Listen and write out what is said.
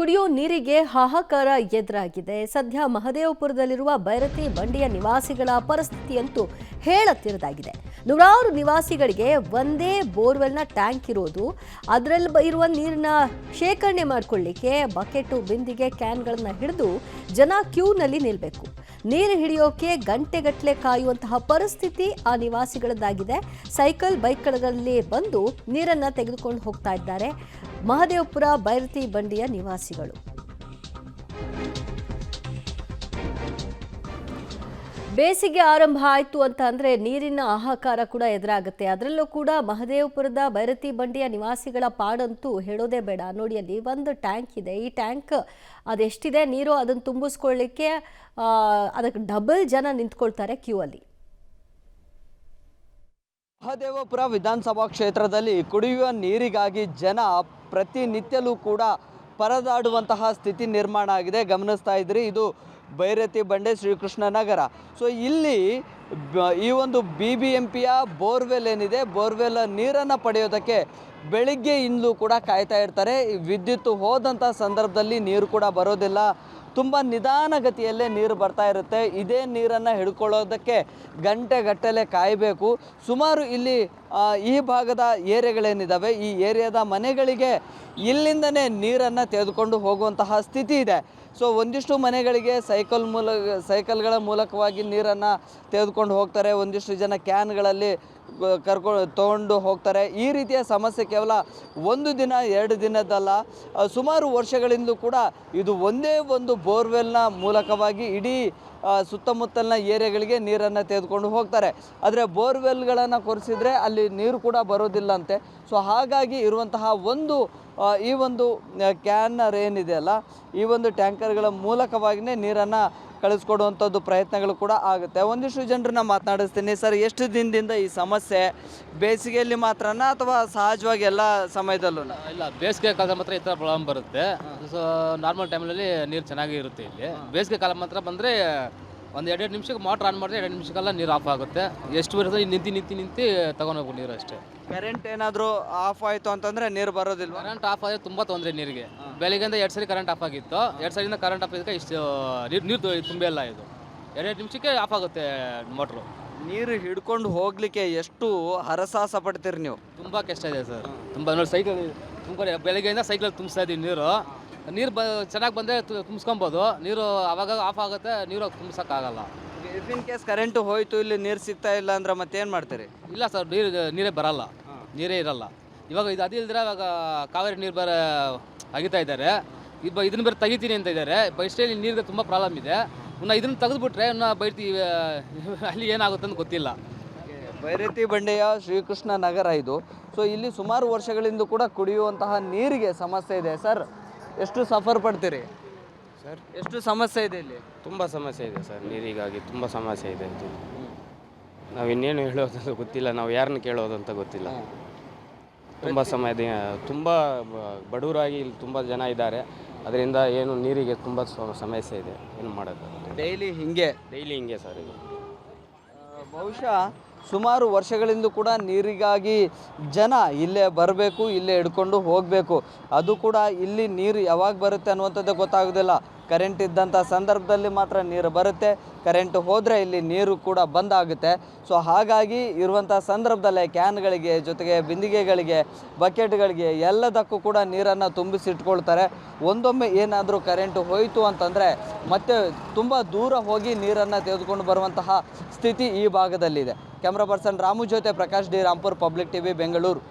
ಕುಡಿಯೋ ನೀರಿಗೆ ಹಾಹಾಕಾರ ಎದುರಾಗಿದೆ. ಸದ್ಯ ಮಹದೇವಪುರದಲ್ಲಿರುವ ಭೈರತಿ ಬಂಡಿಯ ನಿವಾಸಿಗಳ ಪರಿಸ್ಥಿತಿಯಂತೂ ಹೇಳತ್ತಿರದಾಗಿದೆ. ನೂರಾರು ನಿವಾಸಿಗಳಿಗೆ ಒಂದೇ ಬೋರ್ವೆಲ್ನ ಟ್ಯಾಂಕ್ ಇರೋದು, ಅದರಲ್ಲಿ ಇರುವ ನೀರನ್ನ ಶೇಖರಣೆ ಮಾಡಿಕೊಳ್ಳಿಕ್ಕೆ ಬಕೆಟು, ಬಿಂದಿಗೆ, ಕ್ಯಾನ್ಗಳನ್ನು ಹಿಡಿದು ಜನ ಕ್ಯೂನಲ್ಲಿ ನಿಲ್ಲಬೇಕು. ನೀರು ಹಿಡಿಯೋಕೆ ಗಂಟೆಗಟ್ಟಲೆ ಕಾಯುವಂತಹ ಪರಿಸ್ಥಿತಿ ಆ ನಿವಾಸಿಗಳದ್ದಾಗಿದೆ. ಸೈಕಲ್, ಬೈಕ್ಗಳಲ್ಲಿ ಬಂದು ನೀರನ್ನು ತೆಗೆದುಕೊಂಡು ಹೋಗ್ತಾ ಇದ್ದಾರೆ ಮಹದೇವಪುರ ಭೈರತಿ ಬಂಡಿಯ ನಿವಾಸಿಗಳು. ಬೇಸಿಗೆ ಆರಂಭ ಆಯಿತು ಅಂತ ಅಂದರೆ ನೀರಿನ ಹಾಹಾಕಾರ ಕೂಡ ಎದುರಾಗುತ್ತೆ. ಅದರಲ್ಲೂ ಕೂಡ ಮಹದೇವಪುರದ ಭೈರತಿ ಬಂಡಿಯ ನಿವಾಸಿಗಳ ಪಾಡಂತೂ ಹೇಳೋದೇ ಬೇಡ. ನೋಡಿ, ಅಲ್ಲಿ ಒಂದು ಟ್ಯಾಂಕ್ ಇದೆ. ಈ ಟ್ಯಾಂಕ್ ಅದೆಷ್ಟಿದೆ ನೀರು, ಅದನ್ನು ತುಂಬಿಸ್ಕೊಳ್ಳಿಕ್ಕೆ ಅದಕ್ಕೆ ಡಬಲ್ ಜನ ನಿಂತ್ಕೊಳ್ತಾರೆ ಕ್ಯೂ ಅಲ್ಲಿ. ಮಹದೇವಪುರ ವಿಧಾನಸಭಾ ಕ್ಷೇತ್ರದಲ್ಲಿ ಕುಡಿಯುವ ನೀರಿಗಾಗಿ ಜನ ಪ್ರತಿನಿತ್ಯಲೂ ಕೂಡ ಪರದಾಡುವಂತಹ ಸ್ಥಿತಿ ನಿರ್ಮಾಣ ಆಗಿದೆ. ಗಮನಿಸ್ತಾ ಇದ್ರಿ, ಇದು ಭೈರತಿ ಬಂಡೆ ಶ್ರೀಕೃಷ್ಣ ನಗರ. ಸೊ ಇಲ್ಲಿ ಈ ಒಂದು BBMPಯ ಬೋರ್ವೆಲ್ ಏನಿದೆ, ಬೋರ್ವೆಲ್ ನೀರನ್ನು ಪಡೆಯೋದಕ್ಕೆ ಬೆಳಿಗ್ಗೆಯಿಂದಲೂ ಕೂಡ ಕಾಯ್ತಾ ಇರ್ತಾರೆ. ವಿದ್ಯುತ್ ಹೋದಂಥ ಸಂದರ್ಭದಲ್ಲಿ ನೀರು ಕೂಡ ಬರೋದಿಲ್ಲ. ತುಂಬ ನಿಧಾನಗತಿಯಲ್ಲೇ ನೀರು ಬರ್ತಾ ಇರುತ್ತೆ. ಇದೇ ನೀರನ್ನು ಹಿಡ್ಕೊಳ್ಳೋದಕ್ಕೆ ಗಂಟೆಗಟ್ಟಲೆ ಕಾಯಬೇಕು. ಸುಮಾರು ಇಲ್ಲಿ ಈ ಭಾಗದ ಏರಿಯಾಗಳೇನಿದ್ದಾವೆ, ಈ ಏರಿಯಾದ ಮನೆಗಳಿಗೆ ಇಲ್ಲಿಂದನೇ ನೀರನ್ನು ತೆಗೆದುಕೊಂಡು ಹೋಗುವಂತಹ ಸ್ಥಿತಿ ಇದೆ. ಸೊ ಒಂದಿಷ್ಟು ಮನೆಗಳಿಗೆ ಸೈಕಲ್ಗಳ ಮೂಲಕವಾಗಿ ನೀರನ್ನು ತೆಗೆದುಕೊಂಡು ಹೋಗ್ತಾರೆ. ಒಂದಿಷ್ಟು ಜನ ಕ್ಯಾನ್ಗಳಲ್ಲಿ ತೊಗೊಂಡು ಹೋಗ್ತಾರೆ. ಈ ರೀತಿಯ ಸಮಸ್ಯೆ ಕೇವಲ ಒಂದು ದಿನ ಎರಡು ದಿನದಲ್ಲ, ಸುಮಾರು ವರ್ಷಗಳಿಂದಲೂ ಕೂಡ ಇದು ಒಂದೇ ಒಂದು ಬೋರ್ವೆಲ್ನ ಮೂಲಕವಾಗಿ ಇಡೀ ಸುತ್ತಮುತ್ತಲಿನ ಏರಿಯಾಗಳಿಗೆ ನೀರನ್ನು ತೆಗೆದುಕೊಂಡು ಹೋಗ್ತಾರೆ. ಆದರೆ ಬೋರ್ವೆಲ್ಗಳನ್ನು ಕೊರೆಸಿದ್ರೆ ಅಲ್ಲಿ ನೀರು ಕೂಡ ಬರೋದಿಲ್ಲ ಅಂತೆ. ಸೊ ಹಾಗಾಗಿ ಇರುವಂತಹ ಈ ಒಂದು ಕ್ಯಾನರ್ ಏನಿದೆಯಲ್ಲ, ಈ ಒಂದು ಟ್ಯಾಂಕರ್ಗಳ ಮೂಲಕವಾಗಿಯೇ ನೀರನ್ನು ಕಳಿಸ್ಕೊಡುವಂಥದ್ದು ಪ್ರಯತ್ನಗಳು ಕೂಡ ಆಗುತ್ತೆ. ಒಂದಿಷ್ಟು ಜನರನ್ನ ಮಾತನಾಡಿಸ್ತೀನಿ. ಸರ್, ಎಷ್ಟು ದಿನದಿಂದ ಈ ಸಮಸ್ಯೆ? ಬೇಸಿಗೆಯಲ್ಲಿ ಮಾತ್ರನಾ ಅಥವಾ ಸಹಜವಾಗಿ ಎಲ್ಲ ಸಮಯದಲ್ಲೂ? ಇಲ್ಲ, ಬೇಸಿಗೆ ಕಾಲದಲ್ಲಿ ಮಾತ್ರ ಈ ಥರ ಪ್ರಾಬ್ಲಮ್ ಬರುತ್ತೆ. ಸೊ ನಾರ್ಮಲ್ ಟೈಮಲ್ಲಿ ನೀರು ಚೆನ್ನಾಗಿ ಇರುತ್ತೆ. ಇಲ್ಲಿ ಬೇಸಿಗೆ ಕಾಲ ಮಾತ್ರ ಬಂದರೆ ಒಂದು 2 ನಿಮಿಷಕ್ಕೆ ಮೋಟ್ರ್ ಆನ್ ಮಾಡಿದ್ರೆ 2 ನಿಮಿಷಕ್ಕೆಲ್ಲ ನೀರು ಆಫ್ ಆಗುತ್ತೆ. ಎಷ್ಟು ಬರುತ್ತೆ ನಿಂತು ತಗೊಂಡೋಗ್ಬೇಕು ನೀರು ಅಷ್ಟೇ. ಕರೆಂಟ್ ಏನಾದರೂ ಆಫ್ ಆಯಿತು ಅಂತಂದರೆ ನೀರು ಬರೋದಿಲ್ಲ. ಕರೆಂಟ್ ಆಫ್ ಆದರೆ ತುಂಬ ತೊಂದರೆ ನೀರಿಗೆ. ಬೆಳಿಗ್ಗೆಯಿಂದ 2 ಸರಿ ಕರೆಂಟ್ ಆಫ್ ಆಗಿತ್ತು. 2 ಸರಿಯಿಂದ ಕರೆಂಟ್ ಆಫ್ ಆಗಿದ್ದಕ್ಕೆ ಇಷ್ಟು ನೀರು ತುಂಬಿಲ್ಲ. ಇದು 2 ನಿಮಿಷಕ್ಕೆ ಆಫ್ ಆಗುತ್ತೆ ಮೋಟ್ರು. ನೀರು ಹಿಡ್ಕೊಂಡು ಹೋಗಲಿಕ್ಕೆ ಎಷ್ಟು ಹರಸಾಹಸ ಪಡ್ತೀರಿ ನೀವು? ತುಂಬ ಕಷ್ಟ ಇದೆ ಸರ್. ತುಂಬ ನೋಡಿ, ಸೈಕಲ್ ತುಂಬ ಬೆಳಗ್ಗೆಯಿಂದ ಸೈಕಲ್ ತುಂಬಿಸ್ತಾ ಇದ್ದೀವಿ. ನೀರು ಚೆನ್ನಾಗಿ ಬಂದರೆ ತುಂಬಿಸ್ಕೊಬೋದು. ನೀರು ಅವಾಗ ಆಫ್ ಆಗುತ್ತೆ, ನೀರು ತುಂಬಿಸೋಕ್ಕಾಗಲ್ಲ. ಇಫ್ ಇನ್ ಕೇಸ್ ಕರೆಂಟು ಹೋಯ್ತು, ಇಲ್ಲಿ ನೀರು ಸಿಗ್ತಾ ಇಲ್ಲ ಅಂದ್ರೆ ಮತ್ತೇನು ಮಾಡ್ತೀರಿ? ಇಲ್ಲ ಸರ್, ನೀರೇ ಬರಲ್ಲ, ನೀರೇ ಇರಲ್ಲ. ಇವಾಗ ಇದು ಅದಿಲ್ದಿರ ಇವಾಗ ಕಾವೇರಿ ನೀರು ಅಗಿತಾ ಇದ್ದಾರೆ. ಇದನ್ನು ಬೇರೆ ತೆಗಿತೀನಿ ಅಂತ ಇದ್ದಾರೆ. ಬೈಸ್ಟೇಲಿ ನೀರಿಗೆ ತುಂಬ ಪ್ರಾಬ್ಲಮ್ ಇದೆ. ಇನ್ನು ಇದನ್ನು ತೆಗೆದುಬಿಟ್ರೆ ಇನ್ನು ಬೈತೀವಿ, ಅಲ್ಲಿ ಏನಾಗುತ್ತೆ ಅಂತ ಗೊತ್ತಿಲ್ಲ. ಭೈರತಿ ಬಂಡೆಯ ಶ್ರೀಕೃಷ್ಣ ನಗರ ಇದು. ಸೊ ಇಲ್ಲಿ ಸುಮಾರು ವರ್ಷಗಳಿಂದ ಕೂಡ ಕುಡಿಯುವಂತಹ ನೀರಿಗೆ ಸಮಸ್ಯೆ ಇದೆ. ಸರ್, ಎಷ್ಟು ಸಫರ್ ಪಡ್ತೀರಿ ಸರ್? ಎಷ್ಟು ಸಮಸ್ಯೆ ಇದೆ ಇಲ್ಲಿ? ತುಂಬ ಸಮಸ್ಯೆ ಇದೆ ಸರ್, ನೀರಿಗಾಗಿ ತುಂಬ ಸಮಸ್ಯೆ ಇದೆ. ಇದು ನಾವು ಇನ್ನೇನು ಹೇಳೋದಂತ ಗೊತ್ತಿಲ್ಲ, ನಾವು ಯಾರನ್ನ ಕೇಳೋದಂತ ಗೊತ್ತಿಲ್ಲ. ತುಂಬ ತುಂಬ ಬಡವರಾಗಿ ಇಲ್ಲಿ ತುಂಬ ಜನ ಇದ್ದಾರೆ. ಅದರಿಂದ ಏನು ನೀರಿಗೆ ತುಂಬ ಸಮಸ್ಯೆ ಇದೆ. ಏನು ಮಾಡೋದು? ಡೈಲಿ ಹಿಂಗೆ ಸರ್ ಇದು. ಬಹುಶಃ ಸುಮಾರು ವರ್ಷಗಳಿಂದ ಕೂಡ ನೀರಿಗಾಗಿ ಜನ ಇಲ್ಲೇ ಬರಬೇಕು, ಇಲ್ಲೇ ಹಿಡ್ಕೊಂಡು ಹೋಗಬೇಕು. ಅದು ಕೂಡ ಇಲ್ಲಿ ನೀರು ಯಾವಾಗ ಬರುತ್ತೆ ಅನ್ನುವಂಥದ್ದು ಗೊತ್ತಾಗೋದಿಲ್ಲ. ಕರೆಂಟ್ ಇದ್ದಂಥ ಸಂದರ್ಭದಲ್ಲಿ ಮಾತ್ರ ನೀರು ಬರುತ್ತೆ, ಕರೆಂಟ್ ಹೋದರೆ ಇಲ್ಲಿ ನೀರು ಕೂಡ ಬಂದಾಗುತ್ತೆ. ಸೊ ಹಾಗಾಗಿ ಇರುವಂಥ ಸಂದರ್ಭದಲ್ಲೇ ಕ್ಯಾನ್ಗಳಿಗೆ, ಜೊತೆಗೆ ಬಿಂದಿಗೆಗಳಿಗೆ, ಬಕೆಟ್ಗಳಿಗೆ ಎಲ್ಲದಕ್ಕೂ ಕೂಡ ನೀರನ್ನು ತುಂಬಿಸಿಟ್ಕೊಳ್ತಾರೆ. ಒಂದೊಮ್ಮೆ ಏನಾದರೂ ಕರೆಂಟು ಹೋಯಿತು ಅಂತಂದರೆ ಮತ್ತೆ ತುಂಬ ದೂರ ಹೋಗಿ ನೀರನ್ನು ತೆಗೆದುಕೊಂಡು ಬರುವಂತಹ ಸ್ಥಿತಿ ಈ ಭಾಗದಲ್ಲಿದೆ. ಕ್ಯಾಮ್ರಾ ಪರ್ಸನ್ ರಾಮು ಜೊತೆ Prakash D Rampur, public TV, Bengaluru.